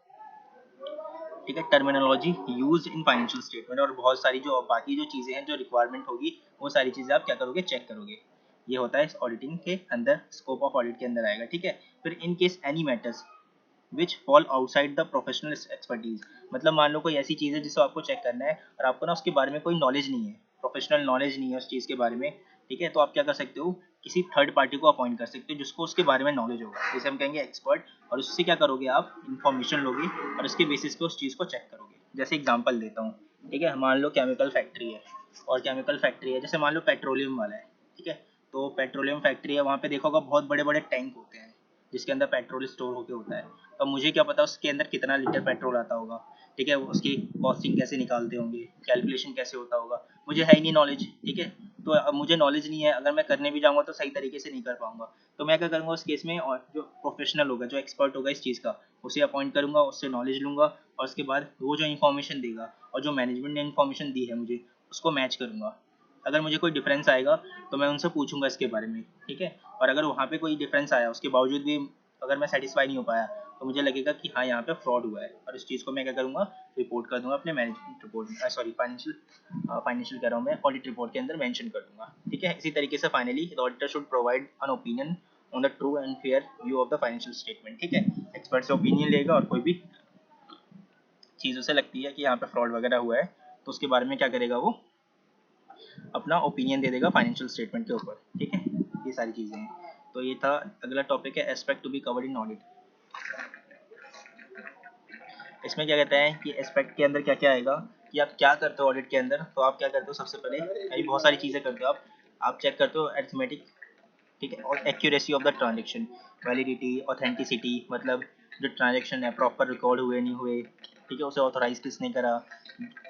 ठीक है, terminology use in financial statement, और बहुत सारी जो बाकी जो चीज़ें हैं जो रिक्वायरमेंट होगी वो सारी चीज़ें आप क्या करोगे, चेक करोगे। ये होता है इस ऑडिटिंग के अंदर, स्कोप ऑफ ऑडिट के अंदर आएगा, ठीक है। फिर in case any matters which fall outside the professional expertise, मतलब मान लो कोई ऐसी चीज़ है जिसको आपको चेक करना है और आपको ना उसके बारे में कोई नॉलेज नहीं है, प्रोफेशनल नॉलेज नहीं है उस चीज़ के बारे में, ठीक है। तो आप क्या कर सकते हो, किसी थर्ड पार्टी को अपॉइंट कर सकते हो जिसको उसके बारे में नॉलेज होगा, जैसे हम कहेंगे एक्सपर्ट, और उससे क्या करोगे, आप इन्फॉर्मेशन लोगे और उसके बेसिस पे उस चीज़ को चेक करोगे। जैसे एग्जांपल देता हूँ, ठीक है। मान लो केमिकल फैक्ट्री है, और केमिकल फैक्ट्री है, जैसे मान लो पेट्रोलियम वाला है, ठीक है। तो पेट्रोलियम फैक्ट्री है, वहाँ पे देखोगा बहुत बड़े बड़े टैंक होते हैं जिसके अंदर पेट्रोल स्टोर होके होता है। अब मुझे क्या पता उसके अंदर कितना लीटर पेट्रोल आता होगा, ठीक है। उसकी कॉस्टिंग कैसे निकालते होंगे, कैलकुलेशन कैसे होता होगा, मुझे है ही नहीं नॉलेज, ठीक है। तो अब मुझे नॉलेज नहीं है, अगर मैं करने भी जाऊँगा तो सही तरीके से नहीं कर पाऊंगा। तो मैं क्या करूँगा उस केस में, और जो प्रोफेशनल होगा, जो एक्सपर्ट होगा इस चीज़ का, उसे अपॉइंट करूँगा, उससे नॉलेज लूँगा, और उसके बाद वो जो इन्फॉर्मेशन देगा और जो मैनेजमेंट ने इन्फॉर्मेशन दी है मुझे, उसको मैच करूँगा। अगर मुझे कोई डिफरेंस आएगा तो मैं उनसे पूछूंगा इसके बारे में, ठीक है। और अगर वहाँ पे कोई डिफरेंस आया उसके बावजूद भी अगर मैं सेटिस्फाई नहीं हो पाया, तो मुझे लगेगा कि हाँ यहाँ पे फ्रॉड हुआ है, और इस चीज़ को मैं क्या करूँगा, रिपोर्ट कर दूंगा अपने मैनेजमेंट रिपोर्ट, सॉरी फाइनेंशियल कह रहा हूँ मैं, ऑडिट रिपोर्ट के अंदर मेंशन कर दूंगा, ठीक है। इसी तरीके से finally the auditor should provide an opinion on the true and fair view of the financial statement, ठीक है। एक्सपर्ट से ओपिनियन लेगा, और कोई भी चीज़ उसे लगती है कि यहाँ पे फ्रॉड वगैरह हुआ है तो उसके बारे में क्या करेगा, वो अपना ओपिनियन दे देगा फाइनेंशियल स्टेटमेंट के ऊपर, ठीक है। ये सारी चीज़ें हैं। तो ये था, अगला टॉपिक है aspect to be covered in audit. इसमें क्या कहते हैं कि एस्पेक्ट के अंदर क्या क्या आएगा, कि आप क्या करते हो ऑडिट के अंदर। तो आप क्या करते हो, सबसे पहले यानी बहुत सारी चीज़ें करते हो आप चेक करते हो अरिथमेटिक, ठीक है, और accuracy of the transaction, validity, authenticity, मतलब जो ट्रांजेक्शन है प्रॉपर रिकॉर्ड हुए नहीं हुए, ठीक है, उसे ऑथोराइज किसने करा,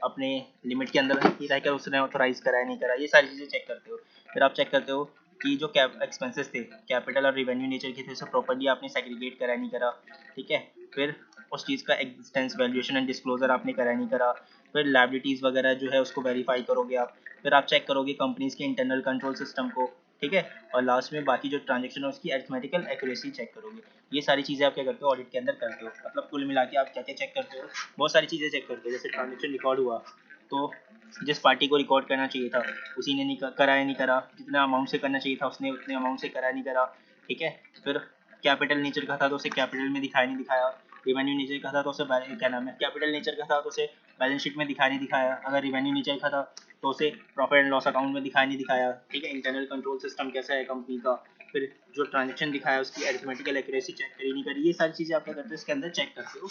अपने लिमिट के अंदर ही रहकर उसने ऑथोराइज करा है नहीं करा, ये सारी चीज़ें चेक करते हो। फिर आप चेक करते हो कि जो एक्सपेंसेस थे कैपिटल और रिवेन्यू नेचर के थे, उसे प्रॉपर्ली आपने सेग्रीगेट करा नहीं करा, ठीक है। फिर उस चीज़ का एग्जिस्टेंस, वैल्यूएशन एंड डिस्क्लोजर आपने करा नहीं करा। फिर लायबिलिटीज़ वगैरह जो है उसको वेरीफाई करोगे आप। फिर आप चेक करोगे कंपनीज के इंटरनल कंट्रोल सिस्टम को, ठीक है। और लास्ट में बाकी जो ट्रांजेक्शन है उसकी अरिथमेटिकल एक्यूरेसी चेक करोगे। ये सारी चीज़ें आप क्या करते हो, ऑडिट के अंदर करते हो। मतलब कुल मिला के आप क्या क्या चेक करते हो, बहुत सारी चीज़ें चेक करते हो। जैसे ट्रांजेक्शन रिकॉर्ड हुआ तो जिस पार्टी को रिकॉर्ड करना चाहिए था उसी ने नहीं करा है नहीं करा, जितना अमाउंट से करना चाहिए था उसने उतने अमाउंट से करा नहीं करा, ठीक है। फिर कैपिटल नेचर का था तो उसे कैपिटल में दिखाया नहीं दिखाया, रिवेन्यू नेचर का था तो उसे क्या नाम है, कैपिटल नेचर का था तो उसे बैलेंस शीट में दिखाया नहीं दिखाया, अगर रिवेन्यू नेचर का था तो उसे प्रॉफिट एंड लॉस अकाउंट में दिखाया नहीं दिखाया, ठीक है। इंटरनल कंट्रोल सिस्टम कैसा है कंपनी का, फिर जो ट्रांजेक्शन दिखाया उसकी अरिथमेटिकल एक्यूरेसी चेक करी नहीं करी, ये सारी चीज़ें आप क्या करते हो इसके अंदर चेक करते हो,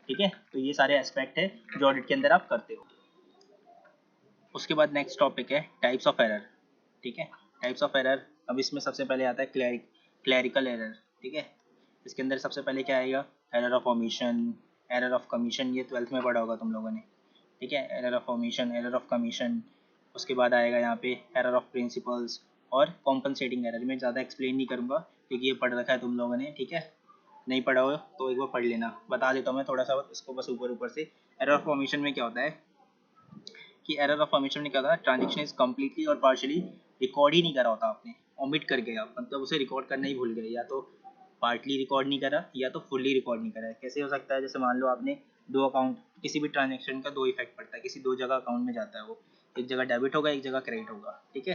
ठीक है। तो ये सारे एस्पेक्ट है जो ऑडिट के अंदर आप करते हो। उसके बाद नेक्स्ट टॉपिक है टाइप्स ऑफ एरर, ठीक है। टाइप्स ऑफ एरर, अब इसमें सबसे पहले आता है क्लैरिकल एरर, ठीक है। इसके अंदर सबसे पहले क्या आएगा, error of omission, error of commission, ये 12th में पढ़ा होगा तुम लोगों ने, ठीक है। Error of omission, error of commission. उसके बाद आएगा यहाँ पे एरर ऑफ प्रिंसिपल्स और कॉम्पनसेटिंग एरर। मैं ज़्यादा एक्सप्लेन नहीं करूँगा क्योंकि ये पढ़ रखा है तुम लोगों ने, ठीक है। नहीं पढ़ा हो तो एक बार पढ़ लेना, बता देता हूँ मैं थोड़ा सा इसको बस ऊपर ऊपर से। एरर ऑफ ओमिशन में क्या होता है कि एरर ऑफ ओमिशन में क्या होता है, ट्रांजेक्शन इज कम्प्लीटली और पार्शियली रिकॉर्ड ही नहीं करा होता आपने, ओमिट कर गया, मतलब उसे रिकॉर्ड करना ही भूल गए, या तो पार्टली रिकॉर्ड नहीं करा या तो फुल्ली रिकॉर्ड नहीं करा है। कैसे हो सकता है, जैसे मान लो आपने दो अकाउंट, किसी भी ट्रांजेक्शन का दो इफेक्ट पड़ता है, किसी दो जगह अकाउंट में जाता है वो, एक जगह डेबिट होगा एक जगह क्रेडिट होगा, ठीक है।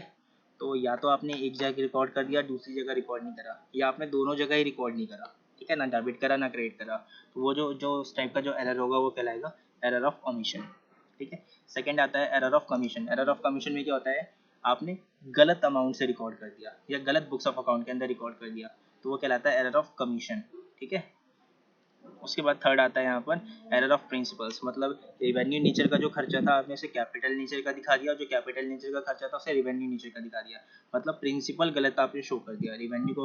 तो या तो आपने एक जगह रिकॉर्ड कर दिया दूसरी जगह रिकॉर्ड नहीं करा, या आपने दोनों जगह ही रिकॉर्ड नहीं करा, ठीक है, ना डेबिट करा ना क्रेडिट करा, तो वो जो उस टाइप का जो एरर होगा वो कहलाएगा एरर ऑफ ओमिशन, ठीक है। सेकंड आता है error of commission. Error of commission में क्या होता है, आपने गलत अमाउंट से रिकॉर्ड कर दिया या गलत बुक्स ऑफ अकाउंट के अंदर रिकॉर्ड कर दिया, तो वो कहलाता है एरर ऑफ कमीशन, ठीक है। उसके बाद थर्ड आता है यहाँ पर एरर ऑफ प्रिंसिपल्स, मतलब रिवेन्यू नेचर का जो खर्चा था आपने उसे कैपिटल नेचर का दिखा दिया, और जो कैपिटल नेचर का खर्चा था उसे रिवेन्यू नेचर का दिखा दिया, मतलब प्रिंसिपल गलत आपने शो कर दिया, रिवेन्यू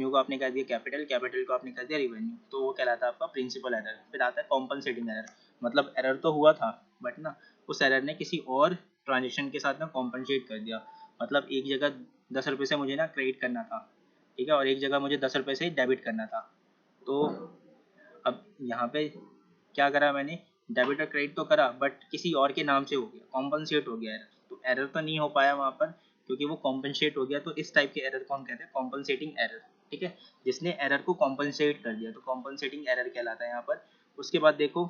को आपने कर दिया कैपिटल, कैपिटल को आपने कर दिया रिवेन्यू, तो वो कहलाता है आपका प्रिंसिपल एरर। फिर आता है कॉम्पनसेटिंग एरर, मतलब एरर तो हुआ था बट ना उस एरर ने किसी और ट्रांजेक्शन के साथ ना कॉम्पनसेट कर दिया, मतलब एक जगह 10 रुपये से मुझे ना क्रेडिट करना था, ठीक है, और एक जगह मुझे 10 रुपये से डेबिट करना था, तो अब यहाँ पे क्या करा मैंने, डेबिट और क्रेडिट तो करा बट किसी और के नाम से हो गया, कॉम्पनसेट हो गया एरर, तो एरर तो नहीं हो पाया वहाँ पर क्योंकि वो कॉम्पनसेट हो गया, तो इस टाइप के एरर को हम कहते हैं कॉम्पनसेटिंग एरर, ठीक है, जिसने एरर को कॉम्पनसेट कर दिया, तो कॉम्पनसेटिंग एरर कहलाता है यहाँ पर। उसके बाद देखो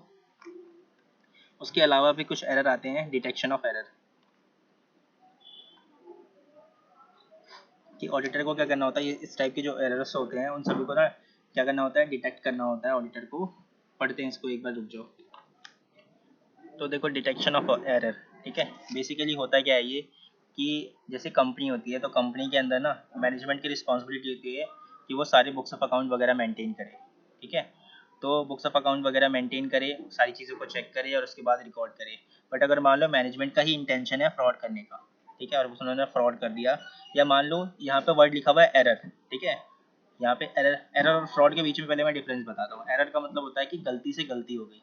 उसके अलावा भी कुछ एरर आते हैं, डिटेक्शन ऑफ एरर, कि ऑडिटर को क्या करना होता है, ये इस टाइप के जो एरर्स होते हैं उन सभी को ना क्या करना होता है, डिटेक्ट करना होता है ऑडिटर को। पढ़ते हैं इसको एक बार, रुक जाओ। तो देखो डिटेक्शन ऑफ एरर, ठीक है, बेसिकली होता क्या है ये कि जैसे कंपनी होती है तो कंपनी के अंदर ना मैनेजमेंट की रिस्पॉन्सिबिलिटी होती है कि वो सारे बुक्स ऑफ अकाउंट वगैरह मेंटेन करे, ठीक है, तो बुक्स ऑफ अकाउंट वगैरह मेंटेन करे, सारी चीज़ों को चेक करे और उसके बाद रिकॉर्ड करे। बट अगर मान लो मैनेजमेंट का ही इंटेंशन है फ्रॉड करने का, ठीक है, और उन्होंने फ्रॉड कर दिया, या मान लो यहाँ पे वर्ड लिखा हुआ है एरर, ठीक है, यहाँ पे एरर एरर और फ्रॉड के बीच में पहले मैं डिफरेंस बताता हूँ। एरर का मतलब होता है कि गलती से गलती हो गई,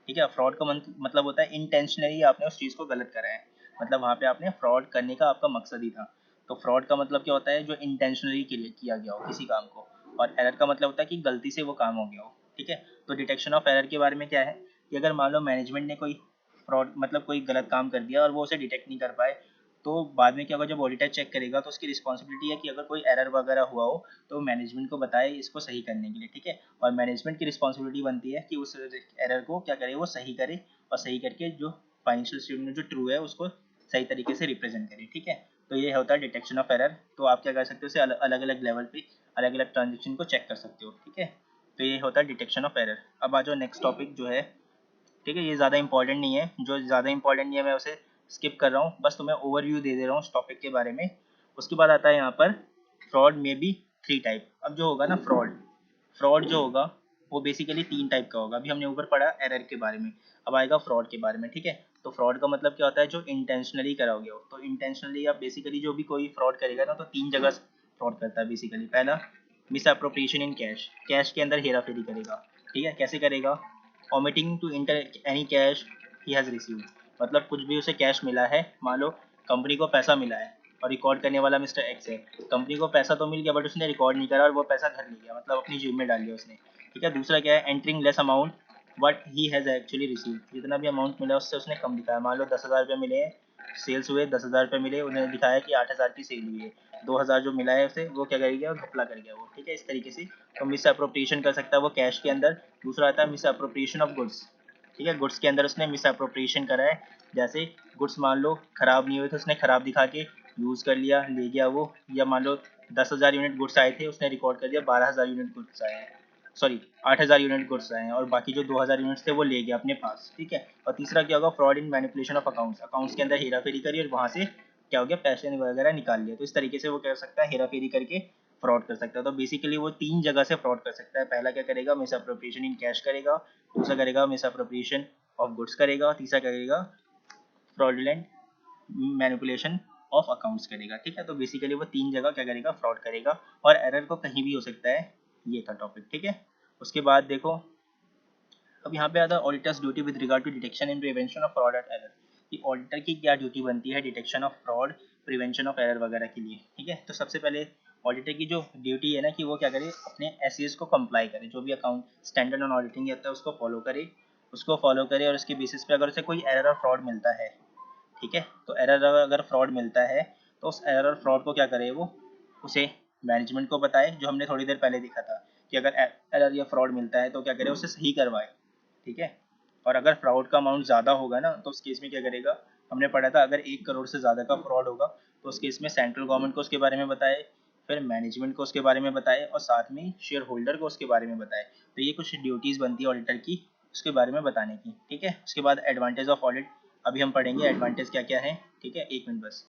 ठीक है, फ्रॉड का मतलब होता है इंटेंशनली आपने उस चीज़ को गलत करा है, मतलब वहाँ पे आपने फ्रॉड करने का आपका मकसद ही था, तो फ्रॉड का मतलब क्या होता है, जो इंटेंशनली किया गया हो किसी काम को, और एरर का मतलब होता है कि गलती से वो काम हो गया हो, ठीक है। तो डिटेक्शन ऑफ एरर के बारे में क्या है कि अगर मान लो मैनेजमेंट ने कोई फ्रॉड मतलब कोई गलत काम कर दिया और वो उसे डिटेक्ट नहीं कर पाए, तो बाद में क्या होगा, जब ऑडिटर चेक करेगा तो उसकी रिस्पॉन्सिबिलिटी है कि अगर कोई एरर वगैरह हुआ हो तो मैनेजमेंट को बताए इसको सही करने के लिए, ठीक है, और मैनेजमेंट की रिस्पॉन्सिबिलिटी बनती है कि उस एरर को क्या करे, वो सही करे, और सही करके जो फाइनेंशियल स्टेटमेंट जो ट्रू है उसको सही तरीके से रिप्रेजेंट करे, ठीक है। तो ये होता है डिटेक्शन ऑफ एरर। तो आप क्या कर सकते हो, उसे अलग अलग लेवल पे अलग अलग ट्रांजेक्शन को चेक कर सकते हो, ठीक है। तो ये होता है डिटेक्शन ऑफ एरर। अब आ जाओ नेक्स्ट टॉपिक जो है, ठीक है, ये ज़्यादा इंपॉर्टेंट नहीं है, जो ज़्यादा इंपॉर्टेंट नहीं है मैं उसे स्किप कर रहा हूँ, बस तुम्हें ओवरव्यू दे रहा हूँ उस टॉपिक के बारे में। उसके बाद आता है यहाँ पर फ्रॉड में बी 3 टाइप। अब जो होगा ना फ्रॉड फ्रॉड जो होगा वो बेसिकली 3 टाइप का होगा। अभी हमने ऊपर पढ़ा एरर के बारे में, अब आएगा फ्रॉड के बारे में, ठीक है। तो फ्रॉड का मतलब क्या होता है, जो इंटेंशनली कराओगे हो, तो इंटेंशनली आप बेसिकली जो भी कोई फ्रॉड करेगा ना तो 3 जगह फ्रॉड करता है बेसिकली। पहला, misappropriation in cash, cash के अंदर हेरा फेरी करेगा, ठीक है, कैसे करेगा, omitting to enter any cash he has received, मतलब कुछ भी उसे कैश मिला है, मान लो कंपनी को पैसा मिला है और रिकॉर्ड करने वाला मिस्टर एक्स है, कंपनी को पैसा तो मिल गया बट उसने रिकॉर्ड नहीं करा और वो पैसा घर ले गया, मतलब अपनी जेब में डाल लिया उसने, ठीक है। दूसरा क्या है, entering less amount but he has actually received, जितना भी अमाउंट मिला उससे उसने कम दिखाया, मान लो 10,000 रुपये मिले, सेल्स हुए 10,000 रुपये मिले, उन्होंने दिखाया कि 8,000 की सेल हुई है, 2,000 जो मिला है उसे वो क्या कर गया, घपला कर गया वो, ठीक है, इस तरीके से। तो मिस अप्रोप्रिएशन कर सकता है वो कैश के अंदर। दूसरा आता है मिस अप्रोप्रिएशन ऑफ गुड्स, ठीक है, गुड्स के अंदर उसने मिस अप्रोप्रिएशन करा है, जैसे गुड्स मान लो खराब नहीं हुए तो उसने खराब दिखा के यूज़ कर लिया, ले गया वो, या मान लो 10,000 यूनिट गुड्स आए थे, उसने रिकॉर्ड कर दिया 12,000 यूनिट गुड्स आए हैं, सॉरी 8,000 यूनिट गुड्स आए हैं, और बाकी जो 2,000 यूनिट्स थे वो ले गया अपने पास, ठीक है। और तीसरा क्या होगा, fraud in manipulation of accounts, accounts के अंदर हेरा फेरी करी और वहाँ से क्या हो गया, पैसे वगैरह निकाल लिया, तो इस तरीके से वो कर सकता है, हेरा फेरी करके फ्रॉड कर सकता है। तो बेसिकली वो 3 जगह से फ्रॉड कर सकता है। पहला क्या करेगा, मिस अप्रोप्रिएशन इन कैश करेगा, दूसरा करेगा मिस अप्रोप्रिएशन ऑफ गुड्स करेगा, तीसरा करेगा फ्रॉडुलेंट मैनिपुलेशन ऑफ अकाउंट्स करेगा, ठीक है। तो बेसिकली वो 3 जगह क्या करेगा, फ्रॉड करेगा, और एरर को कहीं भी हो सकता है, ये था टॉपिक, ठीक है। उसके बाद देखो अब यहाँ पे आता है auditor's duty with regard to detection and prevention of fraud and error, कि ऑडिटर की क्या ड्यूटी बनती है detection of fraud, prevention of error वगैरह के लिए, ठीक है। तो सबसे पहले ऑडिटर की जो ड्यूटी है ना कि वो क्या करे, अपने एस को कंप्लाई करे, जो भी अकाउंट स्टैंडर्ड ऑन ऑडिटिंग होता है उसको फॉलो करे, और उसके बेसिस पे अगर उसे कोई एरर और फ्रॉड मिलता है, ठीक है, तो एरर अगर फ्रॉड मिलता है तो उस एरर और फ्रॉड को क्या करे, वो उसे मैनेजमेंट को बताए, जो हमने थोड़ी देर पहले देखा था कि अगर एरर या फ्रॉड मिलता है तो क्या करे, उसे सही करवाए, ठीक है। और अगर फ्रॉड का अमाउंट ज़्यादा होगा ना तो उस केस में क्या करेगा, हमने पढ़ा था अगर 1 करोड़ से ज़्यादा का फ्रॉड होगा तो उस केस में सेंट्रल गवर्नमेंट को उसके बारे में बताए, फिर मैनेजमेंट को उसके बारे में बताए और साथ में शेयर होल्डर को उसके बारे में बताए। तो ये कुछ ड्यूटीज़ बनती है ऑडिटर की उसके बारे में बताने की। ठीक है, उसके बाद एडवांटेज ऑफ ऑडिट अभी हम पढ़ेंगे, एडवांटेज क्या क्या है। ठीक है, एक मिनट बस।